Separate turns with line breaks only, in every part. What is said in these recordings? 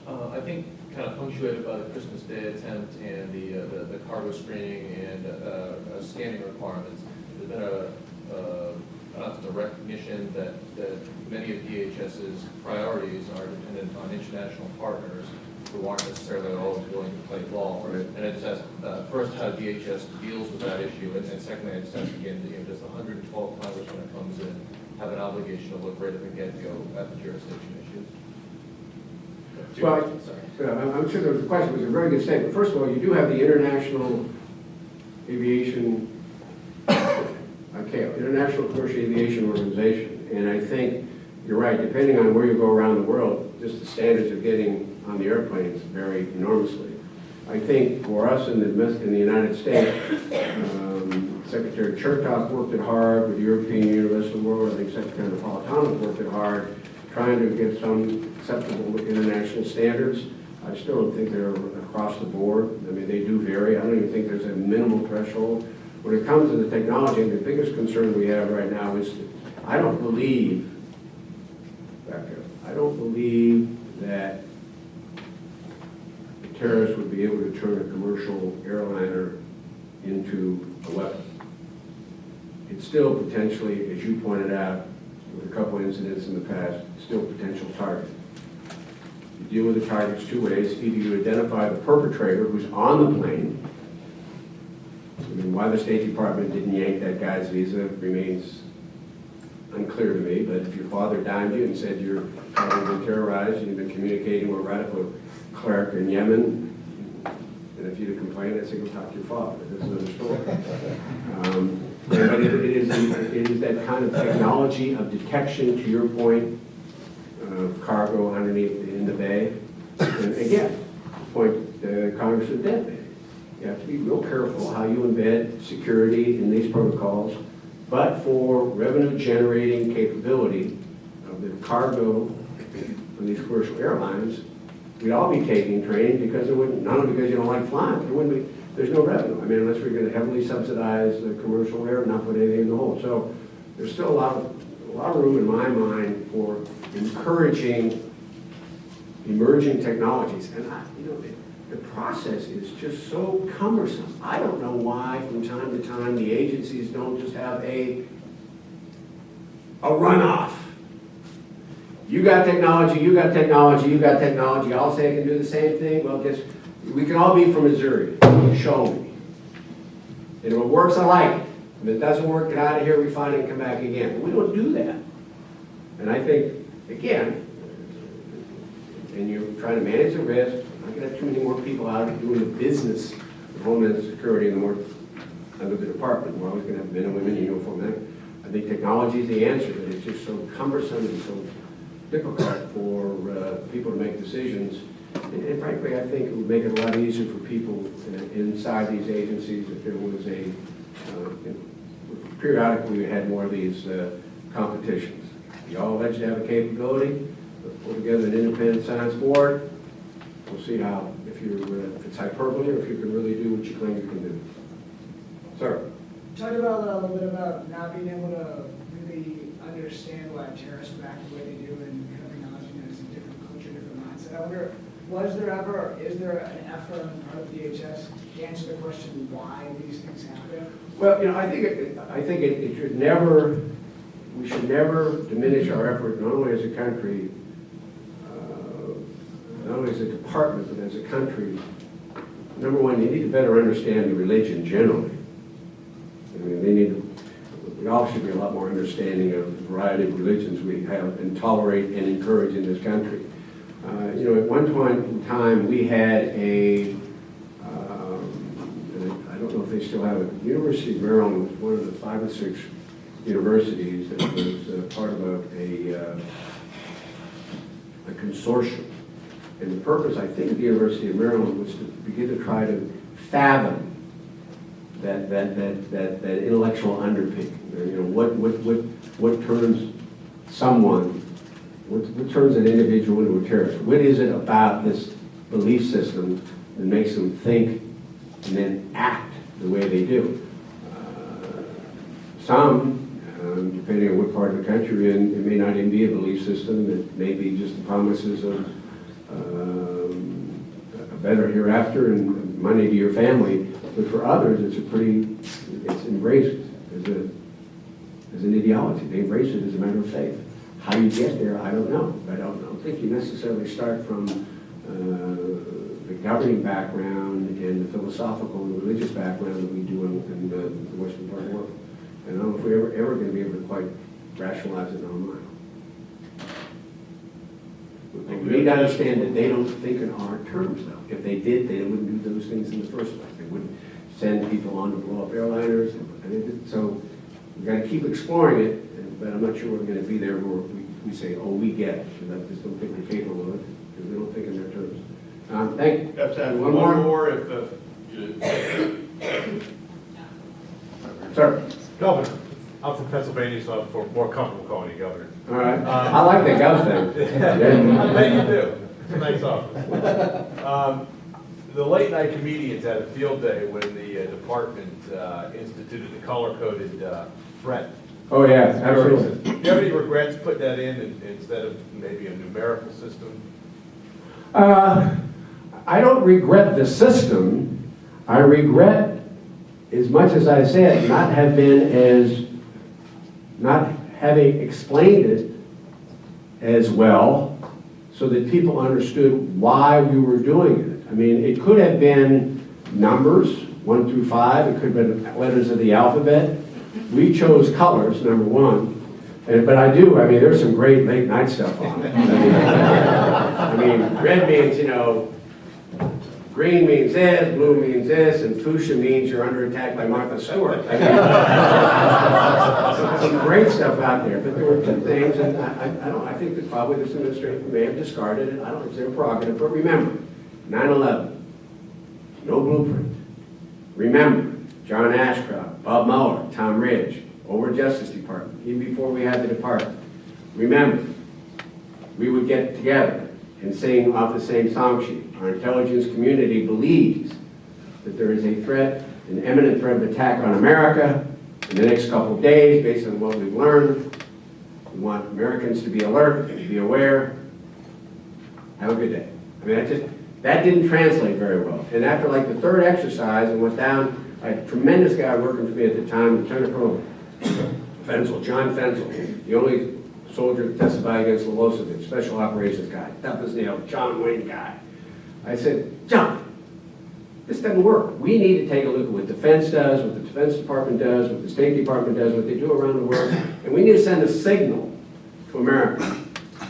I think kind of punctuated by the Christmas Day attempt and the cargo screening and scanning requirements. There's been a recognition that many of DHS's priorities are dependent on international partners who aren't necessarily always willing to play ball.
Right.
And I just asked, first, how DHS deals with that issue, and secondly, I just asked again, does the 112 Congress, when it comes in, have an obligation to look right at the get-go at the jurisdiction issues?
Well, I'm sure the question was a very good statement. First of all, you do have the International Aviation, International Commercial Aviation Organization, and I think you're right, depending on where you go around the world, just the standards of getting on the airplanes vary enormously. I think for us in the United States, Secretary Chertoff worked it hard with European Universal World. I think Secretary Napolitano worked it hard, trying to get some acceptable international standards. I still don't think they're across the board. I mean, they do vary. I don't even think there's a minimal threshold. When it comes to the technology, the biggest concern we have right now is I don't believe that the terrorists would be able to turn a commercial airliner into a weapon. It's still potentially, as you pointed out, with a couple incidents in the past, still a potential target. You deal with the targets two ways. Either you identify the perpetrator who's on the plane. I mean, why the State Department didn't yank that guy's visa remains unclear to me, but if your father dimed you and said you're having been terrorized and you've been communicating with a radical cleric in Yemen, and if you'd have complained, I'd say go talk to your father. That's another story. But it is that kind of technology of detection, to your point, of cargo underneath in the bay. And again, the point Congressman Dent made. You have to be real careful how you embed security in these protocols, but for revenue generating capability of the cargo on these commercial airlines, we'd all be taking training because it wouldn't, not only because you don't like flying, there wouldn't be, there's no revenue. I mean, unless we're going to heavily subsidize the commercial air and not put anything in the hole. So there's still a lot of room in my mind for encouraging emerging technologies. And the process is just so cumbersome. I don't know why from time to time the agencies don't just have a runoff. You got technology, you got technology, you got technology. I'll say I can do the same thing. Well, we can all be from Missouri. Show me. And if it works, I like it. If it doesn't work, get out of here, refine it, and come back again. But we don't do that. And I think, again, and you're trying to manage the risk, not going to have too many more people out doing the business of Homeland Security and the work under the department. We're always going to have men and women in uniform. I think technology is the answer, but it's just so cumbersome and so difficult for people to make decisions. And frankly, I think it would make it a lot easier for people inside these agencies if there was periodically we had more of these competitions. You all alleged to have a capability. Pull together an independent science board. We'll see how, if it's hyperbole or if you can really do what you claim you can do. Sir?
Talk about a little bit about not being able to really understand why terrorists would act the way they do and kind of acknowledging that it's a different culture, different mindset. I wonder, was there ever, or is there an effort on the part of DHS to answer the question why these things happen?
Well, I think it should never, we should never diminish our effort, not only as a country, not only as a department, but as a country. Number one, you need to better understand the religion generally. I mean, we all should be a lot more understanding of the variety of religions we have and tolerate and encourage in this country. At one point in time, we had I don't know if they still have it, the University of Maryland was one of the 5 or 6 universities that was part of a consortium. And the purpose, I think, of the University of Maryland was to begin to try to fathom that intellectual underpinning. What turns someone, what turns an individual into a terrorist? What is it about this belief system that makes them think and then act the way they do? Some, depending on what part of the country you're in, it may not even be a belief system. It may be just the promises of better hereafter and money to your family. But for others, it's embraced as an ideology. They embrace it as a matter of faith. How you get there, I don't know. I don't think you necessarily start from the governing background and the philosophical and religious background that we do in the Western part of the world. And I don't know if we're ever going to be able to quite rationalize it in our mind. We need to understand that they don't think in our terms, though. If they did, they wouldn't do those things in the first place. They wouldn't send people on to blow up airliners. So we've got to keep exploring it, but I'm not sure we're going to be there where we say, oh, we get it. Because I just don't think we're capable of it, because we don't think in their terms. Thank you.
One more if
Sir.
Governor, I'm from Pennsylvania, so I'm more comfortable calling you governor.
All right. I like the gov thing.
I bet you do. It's a nice office. The late night comedians had a field day when the department instituted the color-coded threat.
Oh, yeah, absolutely.
Do you have any regrets putting that in instead of maybe a numerical system?
I don't regret the system. I regret, as much as I said, not having explained it as well so that people understood why we were doing it. I mean, it could have been numbers, 1 through 5. It could have been letters of the alphabet. We chose colors, number one. But I mean, there's some great late night stuff on it. I mean, red means, green means this, blue means this, and fuchsia means you're under attack by Martha Stewart. I mean, some great stuff out there, but there were two things, and I think that probably this administration may have discarded it. I don't know if it's their prerogative, but remember, 9/11, no blueprint. Remember, John Ashcroft, Bob Mueller, Tom Ridge, over Justice Department, even before we had the department. Remember, we would get together and sing off the same song sheet. Our intelligence community believes that there is a threat, an imminent threat of attack on America in the next couple of days based on what we've learned. We want Americans to be alert, to be aware. Have a good day. I mean, that didn't translate very well. And after like the third exercise, I went down, I had a tremendous guy working for me at the time, Lieutenant Colonel John Fenzel, the only soldier to testify against Milosevic, special operations guy, tough as nails, John Wayne guy. I said, John, this doesn't work. We need to take a look at what defense does, what the Defense Department does, what the State Department does, what they do around the world, and we need to send a signal to America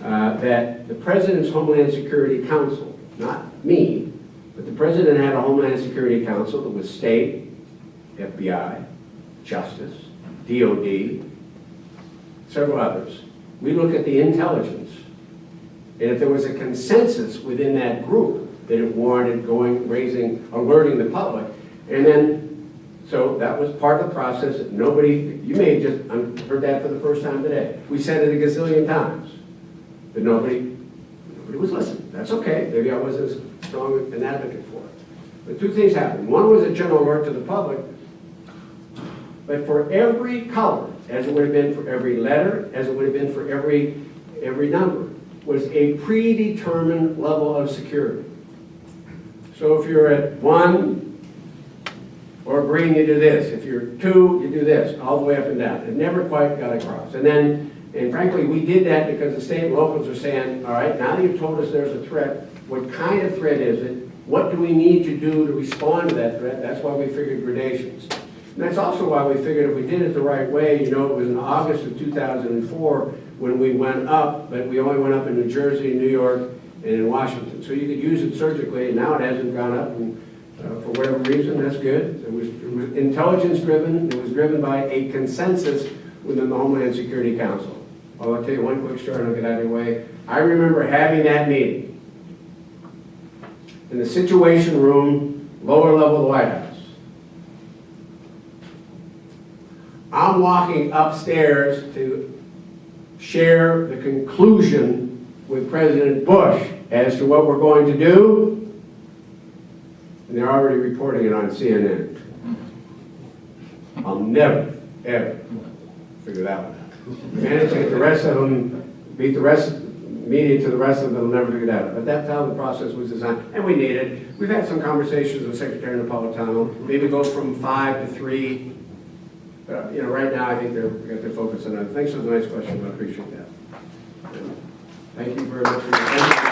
that the President's Homeland Security Council, not me, but the President had a Homeland Security Council that was state, FBI, Justice, DOD, several others. We look at the intelligence, and if there was a consensus within that group that it warranted alerting the public, and then, so that was part of the process that you may have just heard that for the first time today. We said it a gazillion times, but nobody was listening. That's okay, maybe I wasn't as strong an advocate for it. But two things happened. One was a general alert to the public, but for every color, as it would have been for every letter, as it would have been for every number, was a predetermined level of security. So if you're at 1 or green, you do this. If you're 2, you do this, all the way up and down. It never quite got across. And frankly, we did that because the state locals are saying, all right, now that you've told us there's a threat, what kind of threat is it? What do we need to do to respond to that threat? That's why we figured gradations. And that's also why we figured if we did it the right way, it was in August of 2004 when we went up, but we only went up in New Jersey, New York, and in Washington. So you could use it surgically, and now it hasn't gone up, and for whatever reason, that's good. It was intelligence-driven. It was driven by a consensus within the Homeland Security Council. Well, I'll tell you one quick story and I'll get out of your way. I remember having that meeting in the Situation Room, lower level of the White House. I'm walking upstairs to share the conclusion with President Bush as to what we're going to do, and they're already reporting it on CNN. I'll never, ever figure that one out. We managed to get the rest of them, beat the rest, immediate to the rest of them, they'll never figure that out. But that's how the process was designed, and we need it. We've had some conversations with Secretary Napolitano, maybe go from 5 to 3. You know, right now, I think they're got their focus on that. Thanks for the nice question, I appreciate that. Thank you very much for your attention.